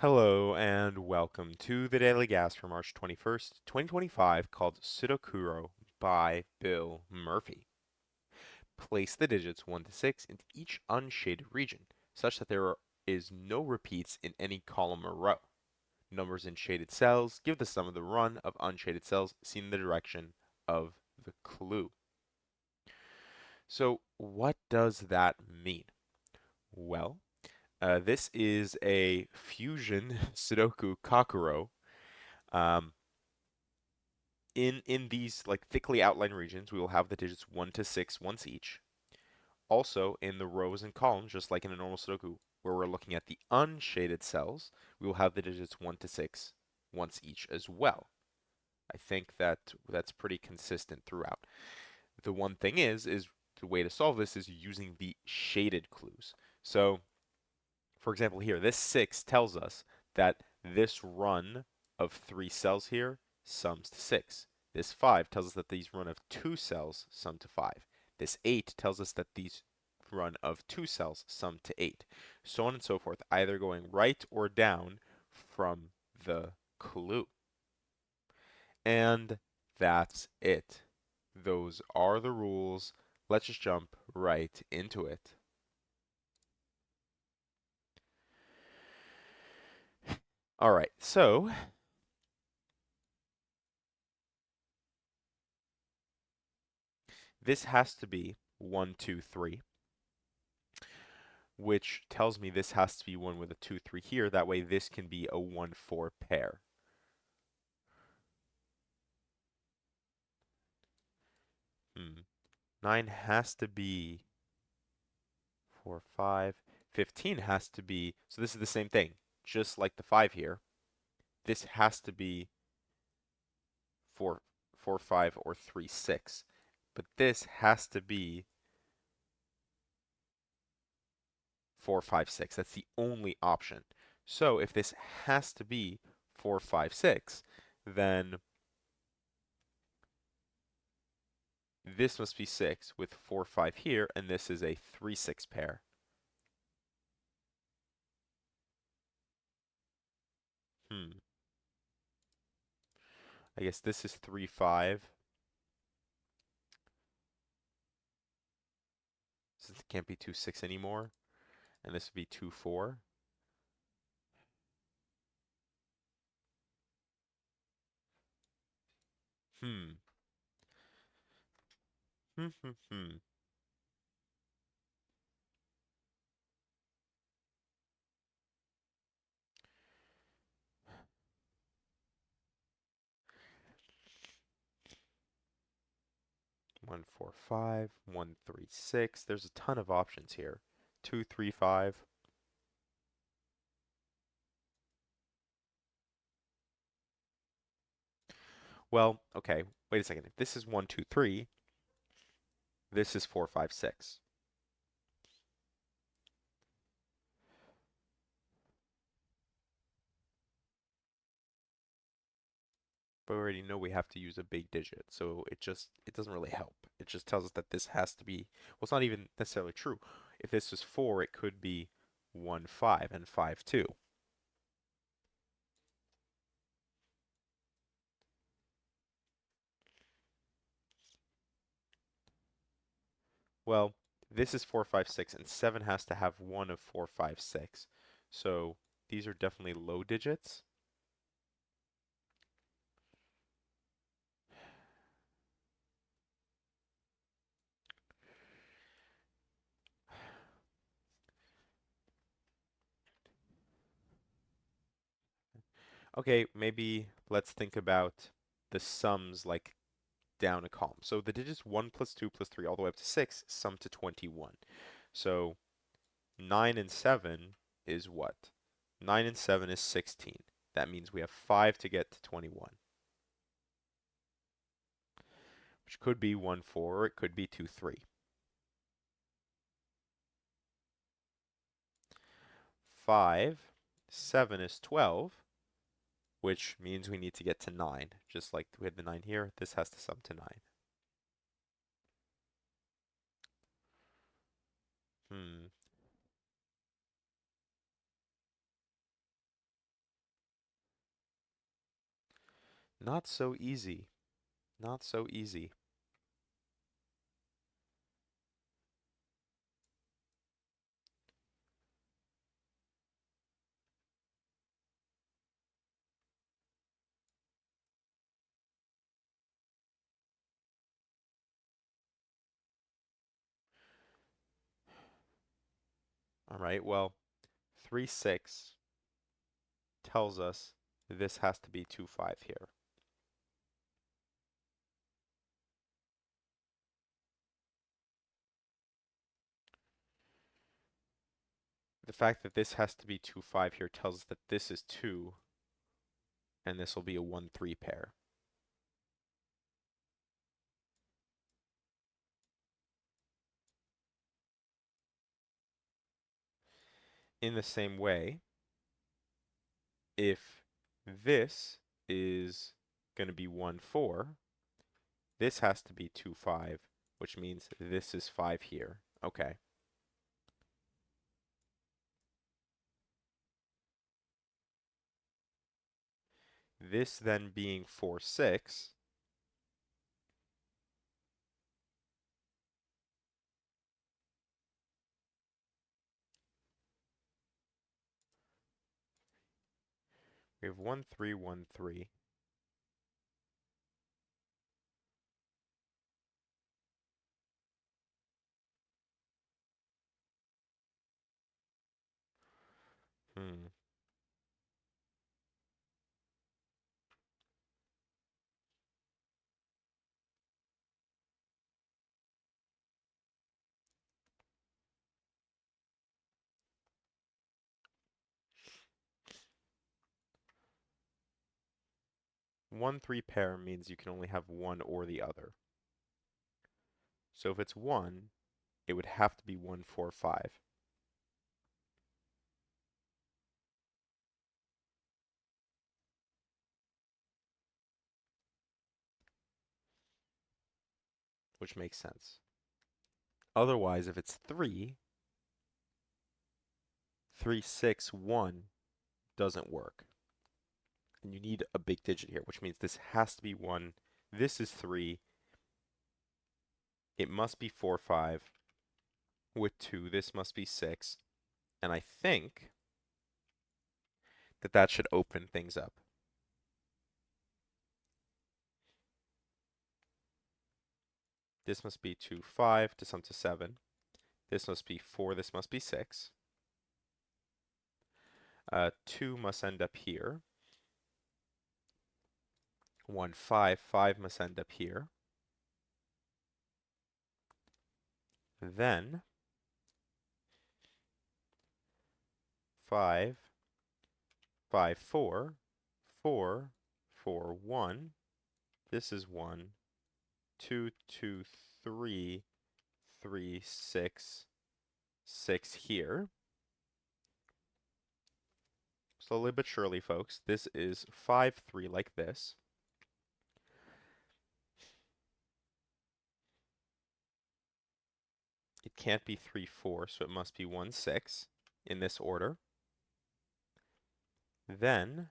Hello and welcome to the Daily Gas for March 21st, 2025, called Sudoku by Bill Murphy. Place the digits 1 to 6 into each unshaded region, such that there is no repeats in any column or row. Numbers in shaded cells give the sum of the run of unshaded cells seen in the direction of the clue. So what does that mean? Well, this is a fusion Sudoku Kakuro. Um, in these like thickly outlined regions, we will have the digits 1 to 6 once each. Also, in the rows and columns, just like in a normal Sudoku, where we're looking at the unshaded cells, we will have the digits 1 to 6 once each as well. I think that's pretty consistent throughout. The one thing is the way to solve this is using the shaded clues. So, for example, here, this 6 tells us that this run of 3 cells here sums to 6. This 5 tells us that these run of 2 cells sum to 5. This 8 tells us that these run of 2 cells sum to 8. So on and so forth, either going right or down from the clue. And that's it. Those are the rules. Let's just jump right into it. All right, so this has to be 1, 2, 3, which tells me this has to be one with a 2, 3 here. That way this can be a 1, 4 pair. Hmm. 9 has to be 4, 5. 15 has to be, so this is the same thing, just like the 5 here. This has to be 4, 4, 5, or 3, 6. But this has to be 4, 5, 6. That's the only option. So if this has to be 4, 5, 6, then this must be 6 with 4, 5 here, and this is a 3, 6 pair. Hmm. I guess this is 3, 5. Since it can't be 2, 6 anymore. And this would be 2, 4. Hmm. Hmm, hmm, hmm. 1, 4, 5. 1, 3, 6. There's a ton of options here. 2, 3, 5. Well, okay. Wait a second. If this is 1, 2, 3, this is 4, 5, 6. But we already know we have to use a big digit, so it doesn't really help. It just tells us that this has to be, well, it's not even necessarily true. If this is 4, it could be 1, 5 and 5, 2. Well, this is 4, 5, 6, and 7 has to have one of 4, 5, 6. So these are definitely low digits. Okay, maybe let's think about the sums like down a column. So the digits 1 plus 2 plus 3 all the way up to 6 sum to 21. So 9 and 7 is what? 9 and 7 is 16. That means we have 5 to get to 21, which could be 1, 4, or it could be 2, 3. 5, 7 is 12, which means we need to get to 9. Just like we had the 9 here, this has to sum to 9. Hmm. Not so easy. Not so easy. All right, well, 3, 6 tells us this has to be 2, 5 here. The fact that this has to be 2, 5 here tells us that this is 2, and this will be a 1, 3 pair. In the same way, if this is going to be 1, 4, this has to be 2, 5, which means this is 5 here. Okay. This then being 4, 6, we have 1, 3, 1, 3. Hmm. 1, 3 pair means you can only have one or the other. So if it's 1, it would have to be 1, 4, 5. Which makes sense. Otherwise, if it's 3, 3, 6, 1 doesn't work. And you need a big digit here, which means this has to be 1. This is 3. It must be 4, 5. With 2, this must be 6. And I think that that should open things up. This must be 2, 5 to sum to 7. This must be 4. This must be 6. 2 must end up here. 1, 5. 5 must end up here. Then 5, 5, 4, 4, 4, 1. This is 1, 2, 2, 3, 3, 6, 6 here. Slowly but surely, folks, this is 5, 3 like this. It can't be 3, 4, so it must be 1, 6 in this order. Then,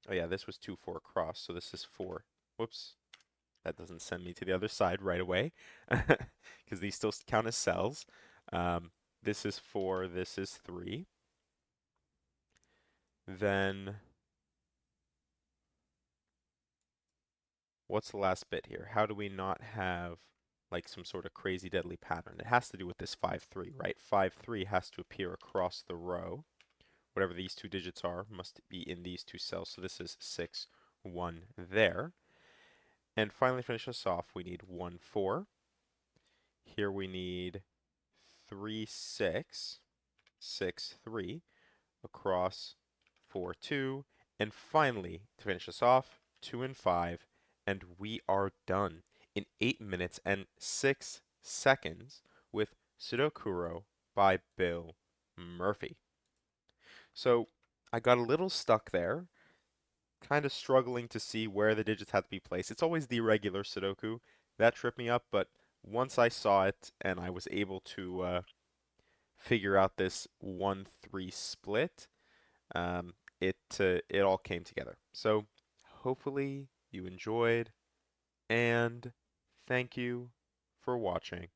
oh yeah, this was 2, 4 across, so this is 4. Whoops, that doesn't send me to the other side right away, because these still count as cells. This is 4, this is 3. Then, what's the last bit here? How do we not have like some sort of crazy deadly pattern? It has to do with this 5, 3, right? 5, 3 has to appear across the row. Whatever these two digits are must be in these two cells. So this is 6, 1 there. And finally, finish us off, we need 1, 4. Here we need 3, 6, 6, 3 across 4, 2. And finally, to finish us off, 2 and 5. And we are done in 8 minutes and 6 seconds with Sudoku by Bill Murphy. So I got a little stuck there, kind of struggling to see where the digits had to be placed. It's always the irregular Sudoku that tripped me up, but once I saw it and I was able to figure out this 1-3 split, it all came together. So hopefully you enjoyed, and thank you for watching.